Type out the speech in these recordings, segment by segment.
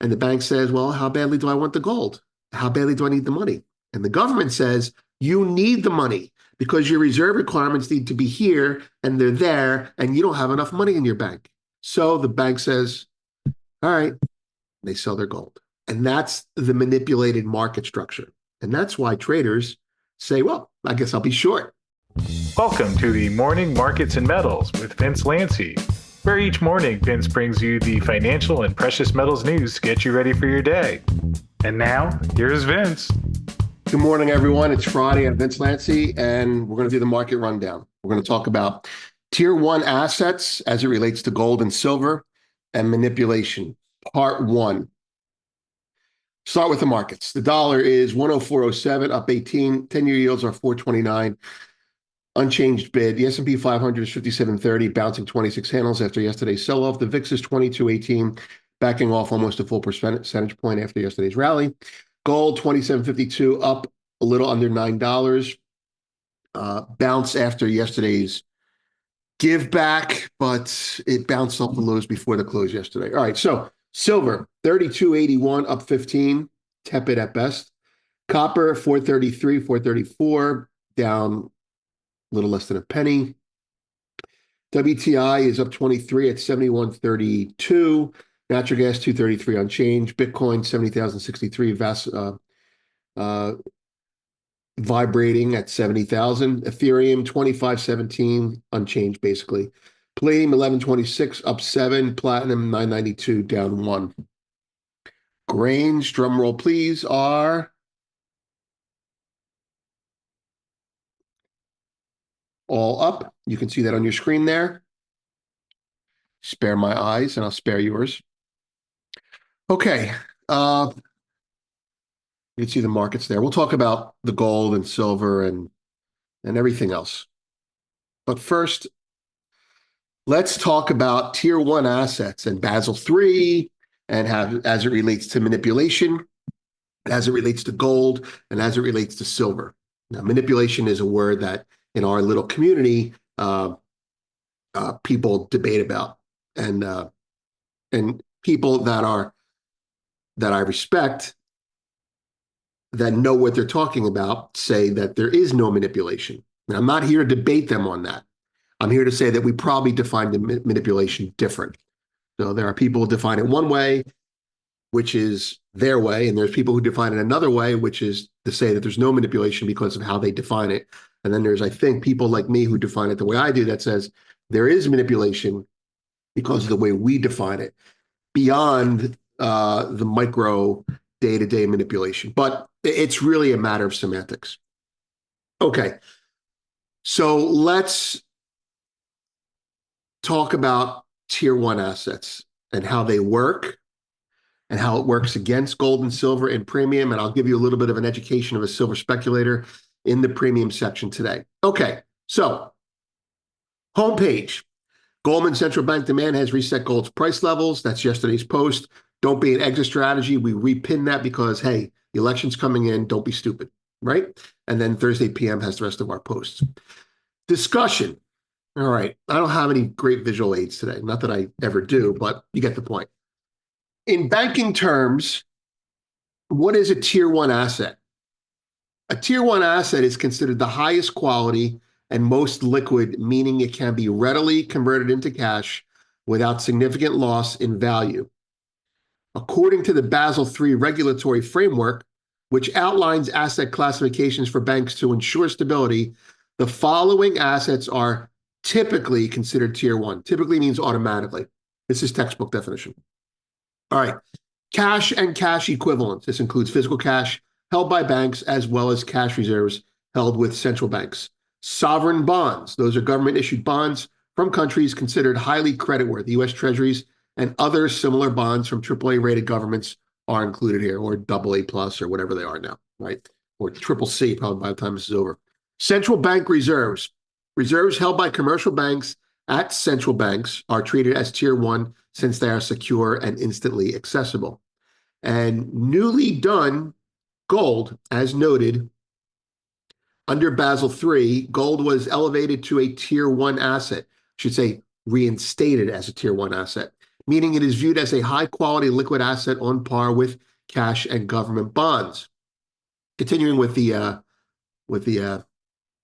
And the bank says, well, how badly do I want the gold? How badly do I need the money? And the government says, you need the money because your reserve requirements need to be here and they're there and you don't have enough money in your bank. So the bank says, all right, they sell their gold. And that's the manipulated market structure. And that's why traders say, well, I guess I'll be short. Welcome to the Morning Markets and Metals with Vince Lanci, where each morning Vince brings you the financial and precious metals news to get you ready for your day. And now, here's Vince. Good morning, everyone. It's Friday. I'm Vince Lanci, and we're going to do the market rundown. We're going to talk about Tier 1 assets as it relates to gold and silver and manipulation. Part 1. Start with the markets. The dollar is 104.07, up 18. 10-year yields are 4.29. Unchanged bid. The S&P 500 is 57.30, bouncing 26 handles after yesterday's sell-off. The VIX is 22.18, backing off almost a full percentage point after yesterday's rally. Gold 27.52, up a little under $9. Bounce after yesterday's give back, but it bounced off the lows before the close yesterday. All right, so silver 32.81, up 15, tepid at best. Copper 433, 434, down a little less than a penny. WTI is up 23 at 71.32. Natural gas 233 unchanged. Bitcoin 70,063. Vibrating at 70,000. Ethereum 25.17 unchanged basically. Palladium 11.26 up 7. Platinum 9.92 down 1. Grains, drum roll please, are all up. You can see that on your screen there. Spare my eyes and I'll spare yours. Okay. You can see the markets there. We'll talk about the gold and silver and everything else. But first, let's talk about Tier 1 assets and Basel III and as it relates to manipulation, as it relates to gold, and as it relates to silver. Now, manipulation is a word that in our little community, people debate about, and people that I respect that know what they're talking about say that there is no manipulation. And I'm not here to debate them on that. I'm here to say that we probably define the manipulation different. So there are people who define it one way, which is their way, and there's people who define it another way, which is to say that there's no manipulation because of how they define it. And then there's, I think, people like me who define it the way I do that says there is manipulation because of the way we define it, beyond the micro day-to-day manipulation. But it's really a matter of semantics. Okay, so let's talk about Tier 1 assets and how they work and how it works against gold and silver and premium. And I'll give you a little bit of an education of a silver speculator in the premium section today. Okay, so homepage. Goldman Central Bank demand has reset gold's price levels. That's yesterday's post. Don't be an exit strategy. We repin that because, hey, the election's coming in. Don't be stupid, right? And then Thursday PM has the rest of our posts. Discussion. All right. I don't have any great visual aids today. Not that I ever do, but you get the point. In banking terms, what is a Tier 1 asset? A Tier 1 asset is considered the highest quality and most liquid, meaning it can be readily converted into cash without significant loss in value. According to the Basel III regulatory framework, which outlines asset classifications for banks to ensure stability, the following assets are typically considered Tier 1. Typically means automatically. This is textbook definition. All right. Cash and cash equivalents. This includes physical cash held by banks as well as cash reserves held with central banks. Sovereign bonds. Those are government-issued bonds from countries considered highly creditworthy. U.S. Treasuries and other similar bonds from AAA-rated governments are included here, or AA plus, or whatever they are now, right? Or CCC, probably by the time this is over. Central bank reserves. Reserves held by commercial banks at central banks are treated as Tier 1 since they are secure and instantly accessible. And newly done gold, as noted, under Basel III, gold was elevated to a Tier 1 asset. I should say reinstated as a Tier 1 asset. meaning it is viewed as a high-quality liquid asset on par with cash and government bonds. Continuing with the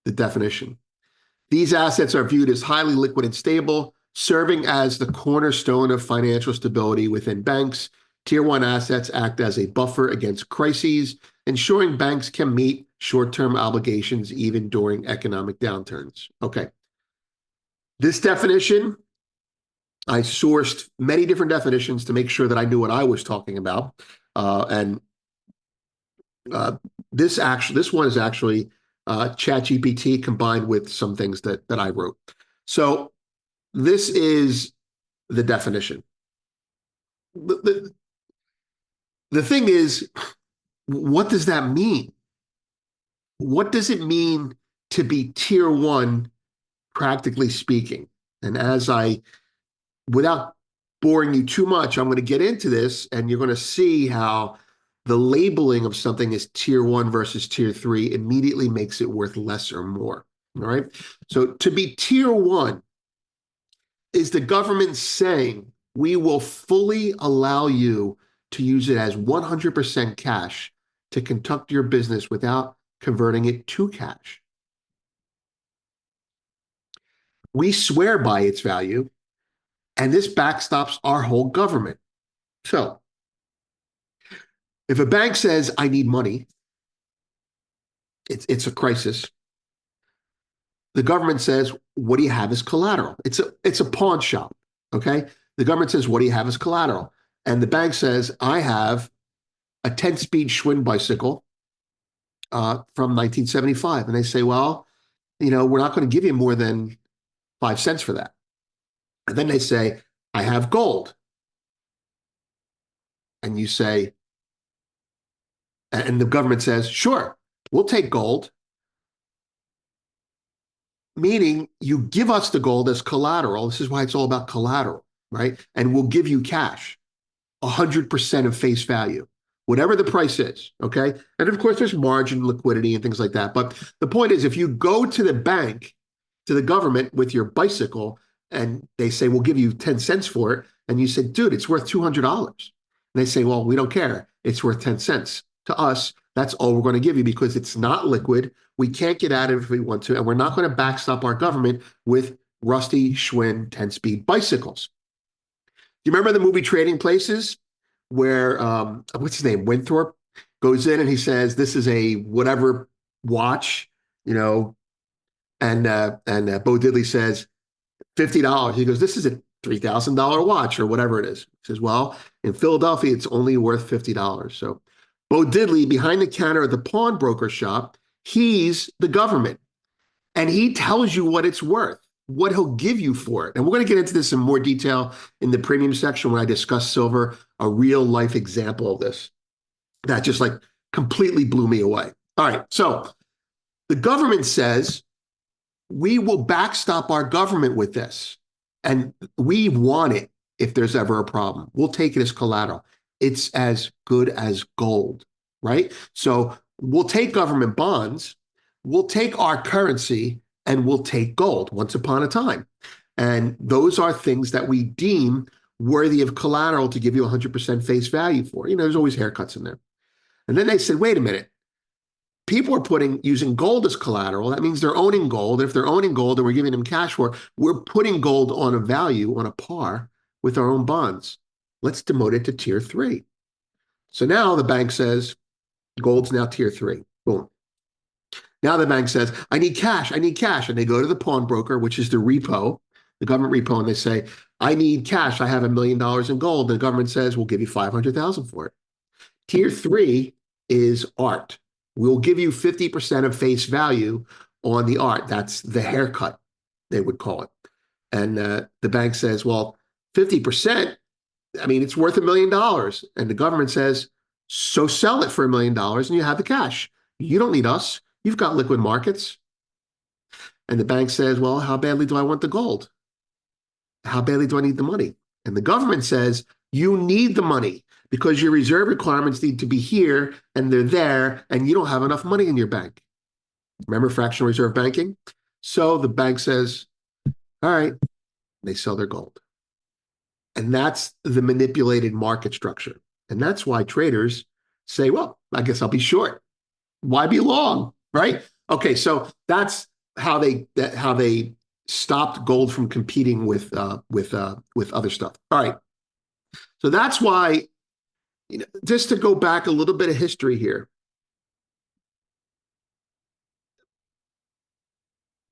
definition. These assets are viewed as highly liquid and stable, serving as the cornerstone of financial stability within banks. Tier 1 assets act as a buffer against crises, ensuring banks can meet short-term obligations even during economic downturns. Okay. This definition, I sourced many different definitions to make sure that I knew what I was talking about. And this one is actually ChatGPT combined with some things that I wrote. So this is the definition. The thing is, what does that mean? What does it mean to be tier 1, practically speaking? And without boring you too much, I'm going to get into this, and you're going to see how the labeling of something as tier 1 versus tier 3 immediately makes it worth less or more. All right. So to be tier 1 is the government saying, we will fully allow you to use it as 100% cash to conduct your business without converting it to cash. We swear by its value, and this backstops our whole government. So if a bank says, I need money, it's a crisis. The government says, what do you have as collateral? It's a pawn shop, okay? The government says, what do you have as collateral? And the bank says, I have a 10-speed Schwinn bicycle from 1975. And they say, well, we're not going to give you more than 5 cents for that. And then they say, I have gold. And you say, and the government says, sure, we'll take gold. Meaning you give us the gold as collateral. This is why it's all about collateral, right? And we'll give you cash, 100% of face value, whatever the price is, okay? And of course, there's margin, liquidity, and things like that. But the point is, if you go to the bank, to the government with your bicycle, and they say, we'll give you 10 cents for it, and you say, dude, it's worth $200. And they say, well, we don't care. It's worth 10 cents. To us, that's all we're going to give you because it's not liquid. We can't get at it if we want to, and we're not going to backstop our government with rusty Schwinn 10-speed bicycles. Do you remember the movie Trading Places where, what's his name, Winthrop goes in and he says, this is a whatever watch, and Bo Diddley says, $50. He goes, this is a $3,000 watch or whatever it is. He says, well, in Philadelphia, it's only worth $50. So Bo Diddley, behind the counter at the pawnbroker shop, he's the government. And he tells you what it's worth, what he'll give you for it. And we're going to get into this in more detail in the premium section when I discuss silver, a real life example of this that just like completely blew me away. All right. So the government says, we will backstop our government with this. And we want it if there's ever a problem. We'll take it as collateral. It's as good as gold, right? So we'll take government bonds, we'll take our currency, and we'll take gold once upon a time. And those are things that we deem worthy of collateral to give you 100% face value for. There's always haircuts in there. And then they said, wait a minute. People are using gold as collateral. That means they're owning gold. If they're owning gold and we're giving them cash for it, we're putting gold on a value, on a par with our own bonds. Let's demote it to tier 3. So now the bank says, gold's now tier 3. Boom. Now the bank says, I need cash. And they go to the pawnbroker, which is the repo, the government repo, and they say, I need cash. I have $1 million in gold. And the government says, we'll give you 500,000 for it. Tier 3 is art. We'll give you 50% of face value on the art. That's the haircut, they would call it. And the bank says, well, 50%, it's worth $1 million. And the government says, so sell it for $1 million and you have the cash. You don't need us. You've got liquid markets. And the bank says, well, how badly do I want the gold? How badly do I need the money? And the government says, you need the money because your reserve requirements need to be here and they're there and you don't have enough money in your bank. Remember fractional reserve banking? So the bank says, all right, they sell their gold. And that's the manipulated market structure. And that's why traders say, well, I guess I'll be short. Why be long, right? Okay, so that's how they stopped gold from competing with other stuff. All right, so that's why, just to go back a little bit of history here,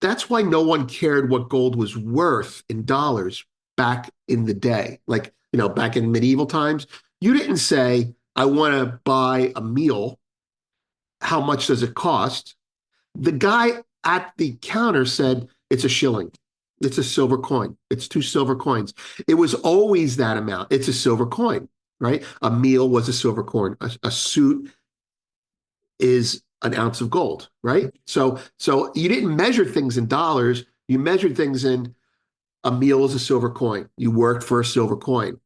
that's why no one cared what gold was worth in dollars back in the day. Like, back in medieval times, you didn't say, I want to buy a meal. How much does it cost? The guy at the counter said, it's a shilling. It's a silver coin. It's 2 silver coins. It was always that amount. It's a silver coin, right? A meal was a silver coin. A suit is an ounce of gold, right? So you didn't measure things in dollars. You measured things in a meal is a silver coin. You worked for a silver coin,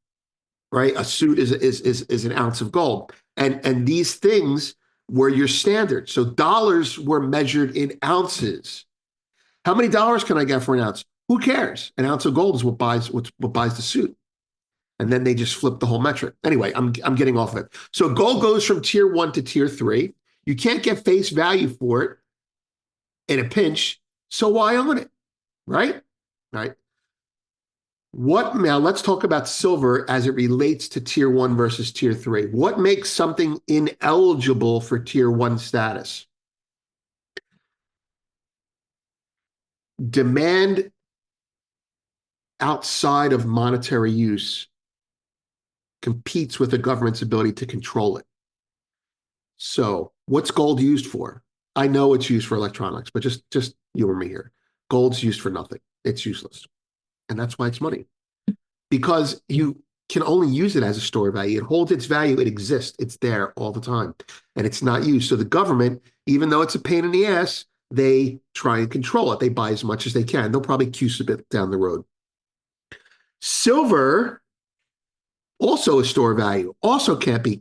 right? A suit is an ounce of gold. And these things were your standard. So dollars were measured in ounces. How many dollars can I get for an ounce? Who cares? An ounce of gold is what buys the suit. And then they just flip the whole metric. Anyway, I'm getting off of it. So gold goes from tier 1 to tier 3. You can't get face value for it in a pinch. So why own it? Right? Right. Now let's talk about silver as it relates to tier 1 versus tier 3. What makes something ineligible for tier 1 status? Demand outside of monetary use competes with the government's ability to control it. So what's gold used for? I know it's used for electronics, but just humor me here. Gold's used for nothing. It's useless. And that's why it's money. Because you can only use it as a store of value. It holds its value. It exists. It's there all the time. And it's not used. So the government, even though it's a pain in the ass, they try and control it. They buy as much as they can. They'll probably cuse a bit down the road. Silver, also a store of value, also can't be,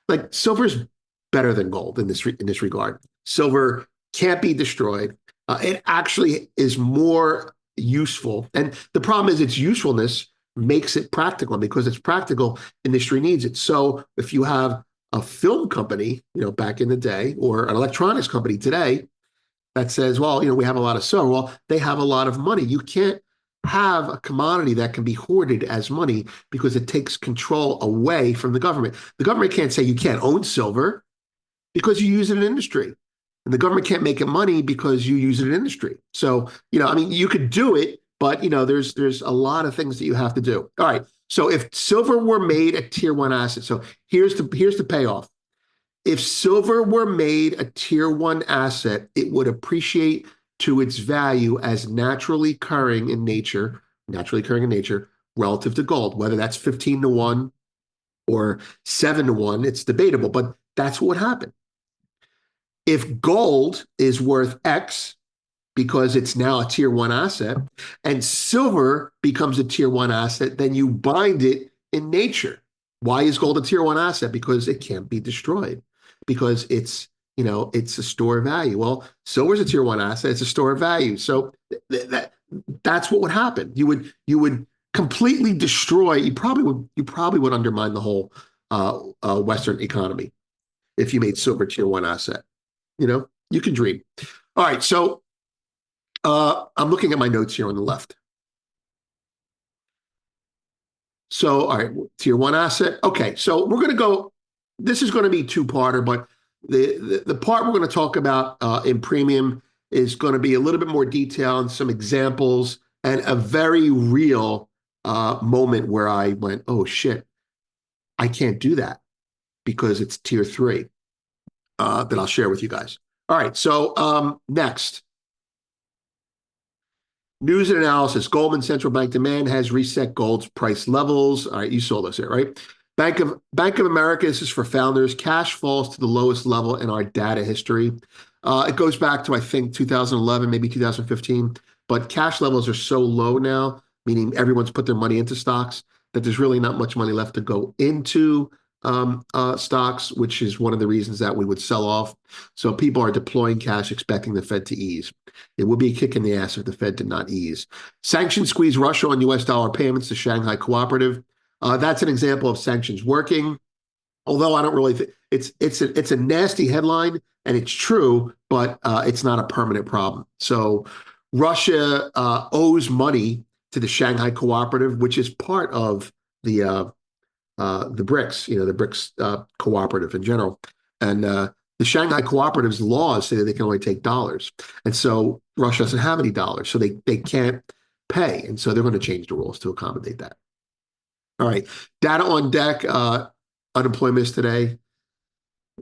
like, silver's better than gold in this regard. Silver can't be destroyed. It actually is more useful. And the problem is its usefulness makes it practical. And because it's practical, industry needs it. So if you have a film company, back in the day, or an electronics company today that says, well, we have a lot of silver. Well, they have a lot of money. You can't have a commodity that can be hoarded as money because it takes control away from the government. The government can't say you can't own silver because you use it in industry. And the government can't make it money because you use it in industry. So, you could do it, but, there's a lot of things that you have to do. All right. So if silver were made a tier 1 asset, so here's the payoff. If silver were made a tier 1 asset, it would appreciate to its value as naturally occurring in nature, relative to gold, whether that's 15 to 1 or 7 to 1, it's debatable, but that's what would happen. If gold is worth X because it's now a tier 1 asset and silver becomes a tier 1 asset, then you bind it in nature. Why is gold a tier 1 asset? Because it can't be destroyed, because it's a store of value. Well, silver's a tier 1 asset. It's a store of value. So that's what would happen. You would completely destroy. You probably would undermine the whole Western economy if you made silver tier 1 asset. You can dream. All right. So I'm looking at my notes here on the left. So, all right, tier 1 asset. Okay. So we're going to go. This is going to be two-parter, but the part we're going to talk about in premium is going to be a little bit more detail and some examples and a very real moment where I went, oh shit, I can't do that because it's tier 3 that I'll share with you guys. All right, so next. News and analysis. Goldman central bank demand has reset gold's price levels. All right, you saw this here, right? Bank of America, this is for founders. Cash falls to the lowest level in our data history. It goes back to, I think, 2011, maybe 2015. But cash levels are so low now, meaning everyone's put their money into stocks, that there's really not much money left to go into stocks, which is one of the reasons that we would sell off. So people are deploying cash, expecting the Fed to ease. It would be a kick in the ass if the Fed did not ease. Sanctions squeeze Russia on U.S. dollar payments to Shanghai Cooperative. That's an example of sanctions working. Although I don't really think it's a nasty headline and it's true, but it's not a permanent problem. So Russia owes money to the Shanghai Cooperative, which is part of the BRICS, the BRICS cooperative in general. And the Shanghai Cooperative's laws say that they can only take dollars. And so Russia doesn't have any dollars, so they can't pay. And so they're going to change the rules to accommodate that. All right, data on deck. Unemployment is today.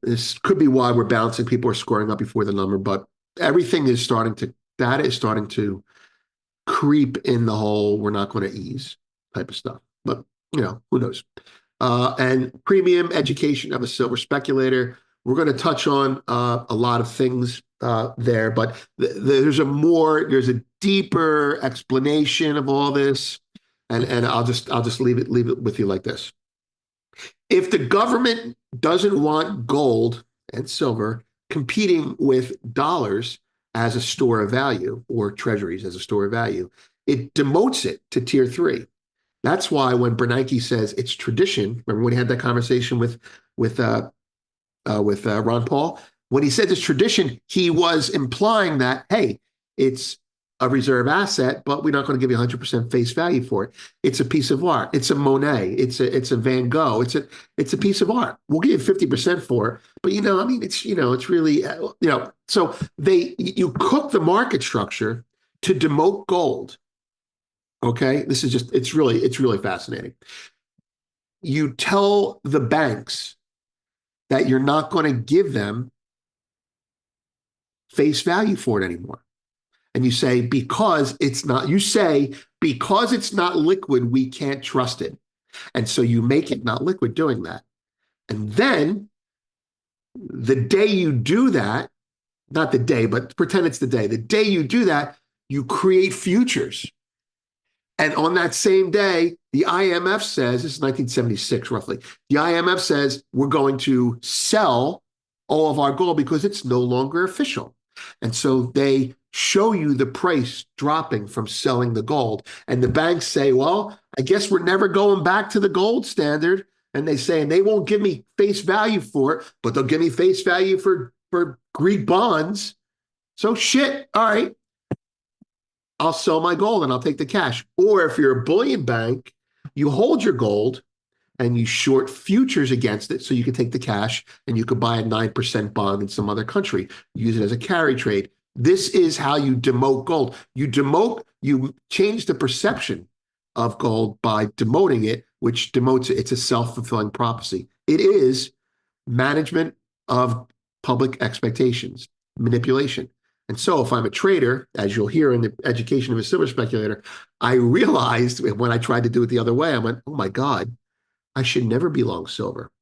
This could be why we're bouncing. People are scoring up before the number, but data is starting to creep in the whole, we're not going to ease type of stuff. But, who knows? And premium education of a silver speculator. We're going to touch on a lot of things there, but there's a deeper explanation of all this, and I'll just leave it with you like this. If the government doesn't want gold and silver competing with dollars as a store of value or treasuries as a store of value, it demotes it to tier 3. That's why when Bernanke says it's tradition, remember when he had that conversation with Ron Paul? When he said it's tradition, he was implying that, hey, it's a reserve asset, but we're not going to give you 100% face value for it. It's a piece of art. It's a Monet. It's a Van Gogh. It's a piece of art. We'll give you 50% for it, but it's really So you cook the market structure to demote gold. Okay, this is it's really fascinating. You tell the banks that you're not going to give them face value for it anymore. And you say, because it's not liquid, we can't trust it. And so you make it not liquid doing that. And then the day you do that, not the day, but pretend it's the day you do that, you create futures. And on that same day, the IMF says, this is 1976 roughly, the IMF says we're going to sell all of our gold because it's no longer official. And so they show you the price dropping from selling the gold. And the banks say, well, I guess we're never going back to the gold standard. And they say, and they won't give me face value for it, but they'll give me face value for Greek bonds. So shit, all right. I'll sell my gold and I'll take the cash. Or if you're a bullion bank, you hold your gold and you short futures against it so you can take the cash and you could buy a 9% bond in some other country, use it as a carry trade. This is how you demote gold. You change the perception of gold by demoting it, which demotes it. It's a self-fulfilling prophecy. It is management of public expectations, manipulation. And so if I'm a trader, as you'll hear in the education of a silver speculator, I realized when I tried to do it the other way, I went, oh my God, I should never be long silver.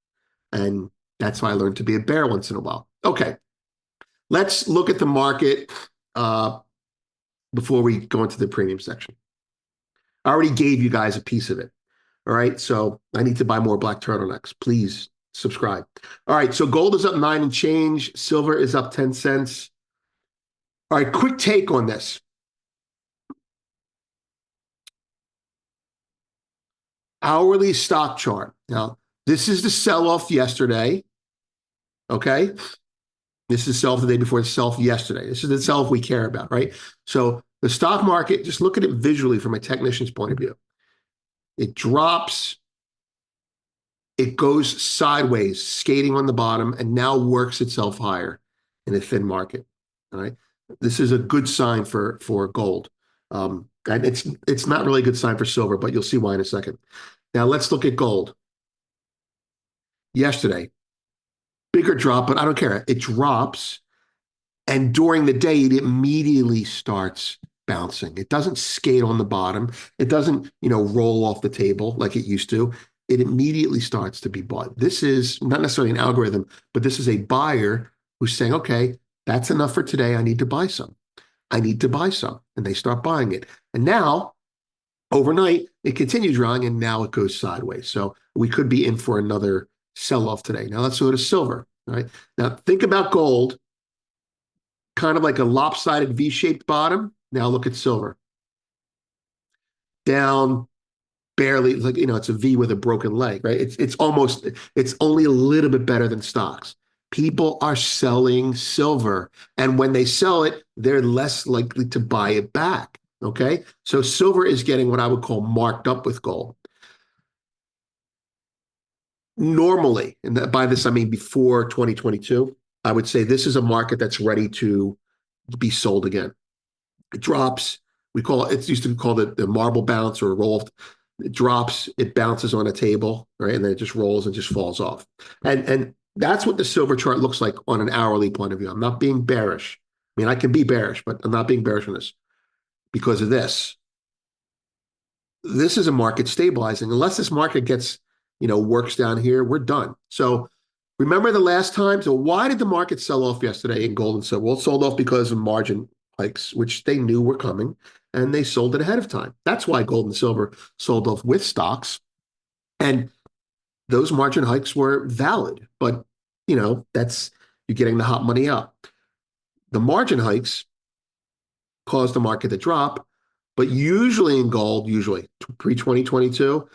And that's why I learned to be a bear once in a while. Okay, let's look at the market before we go into the premium section. I already gave you guys a piece of it. All right, so I need to buy more black turtlenecks. Please subscribe. All right, so gold is up 9 and change. Silver is up 10 cents. All right, quick take on this. Hourly stock chart. Now, this is the sell-off yesterday, okay? This is sell-off the day before the sell-off yesterday. This is the sell-off we care about, right? So the stock market, just look at it visually from a technician's point of view. It drops, it goes sideways, skating on the bottom, and now works itself higher in a thin market, all right? This is a good sign for gold. And it's not really a good sign for silver, but you'll see why in a second. Now let's look at gold. Yesterday, bigger drop, but I don't care. It drops, and during the day, it immediately starts bouncing. It doesn't skate on the bottom. It doesn't, roll off the table like it used to. It immediately starts to be bought. This is not necessarily an algorithm, but this is a buyer who's saying, okay, that's enough for today. I need to buy some. I need to buy some. And they start buying it. And now, overnight, it continues drawing, and now it goes sideways. So we could be in for another sell-off today. Now let's go to silver. All right. Now think about gold, kind of like a lopsided V-shaped bottom. Now look at silver. Down barely like, it's a V with a broken leg, right? It's only a little bit better than stocks. People are selling silver, and when they sell it, they're less likely to buy it back. Okay. So silver is getting what I would call marked up with gold. Normally, and by this I mean before 2022, I would say this is a market that's ready to be sold again. It drops. It used to be called the marble bounce or roll. It drops, it bounces on a table, right? And then it just rolls and just falls off. And that's what the silver chart looks like on an hourly point of view. I'm not being bearish. I mean, I can be bearish, but I'm not being bearish on this because of this. This is a market stabilizing. Unless this market gets, works down here, we're done. So remember the last time? So why did the market sell off yesterday in gold and silver? Well, it sold off because of margin hikes, which they knew were coming, and they sold it ahead of time. That's why gold and silver sold off with stocks. And those margin hikes were valid. But, that's you're getting the hot money out. The margin hikes caused the market to drop. But usually in gold, pre-2022,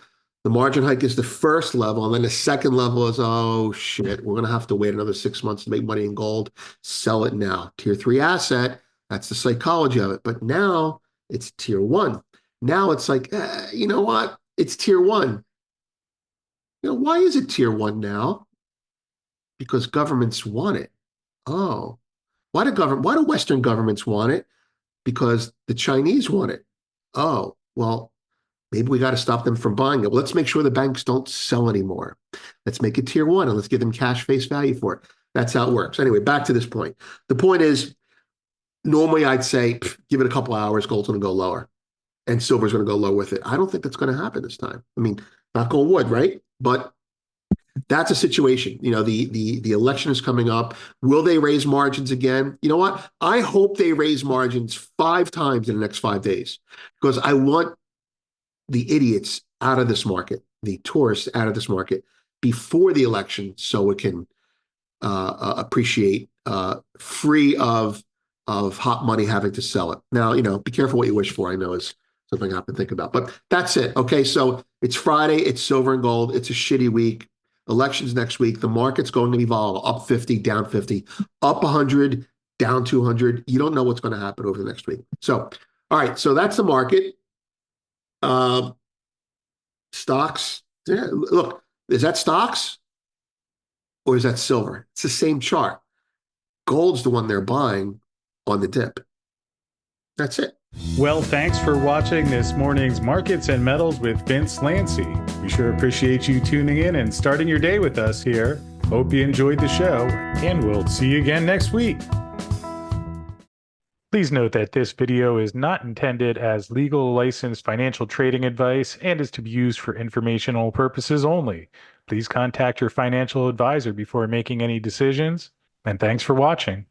the margin hike is the first level, and then the second level is, oh shit, we're going to have to wait another 6 months to make money in gold. Sell it now. Tier 3 asset, that's the psychology of it. But now it's tier 1. Now it's like, you know what? It's tier 1. Why is it tier 1 now? Because governments want it. Oh, why do Western governments want it? Because the Chinese want it. Oh, well, maybe we got to stop them from buying it. Well, let's make sure the banks don't sell anymore. Let's make it tier 1 and let's give them cash face value for it. That's how it works. Anyway, back to this point. The point is, normally I'd say, give it a couple hours, gold's going to go lower and silver's going to go low with it. I don't think that's going to happen this time. I mean, knock on wood, right? But that's a situation. The election is coming up. Will they raise margins again? You know what? I hope they raise margins 5 times in the next 5 days because I want the idiots out of this market, the tourists out of this market before the election so it can appreciate free of hot money having to sell it. Now, be careful what you wish for. I know is something I have to think about, but that's it. Okay. So it's Friday, it's silver and gold. It's a shitty week. Elections next week. The market's going to be volatile, up 50, down 50, up 100, down 200. You don't know what's going to happen over the next week. So, all right. So that's the market. Stocks. Yeah, look, is that stocks or is that silver? It's the same chart. Gold's the one they're buying on the dip. That's it. Well, thanks for watching this morning's Markets and Metals with Vince Lanci. We sure appreciate you tuning in and starting your day with us here. Hope you enjoyed the show, and we'll see you again next week. Please note that this video is not intended as legal licensed financial trading advice and is to be used for informational purposes only. Please contact your financial advisor before making any decisions, and thanks for watching.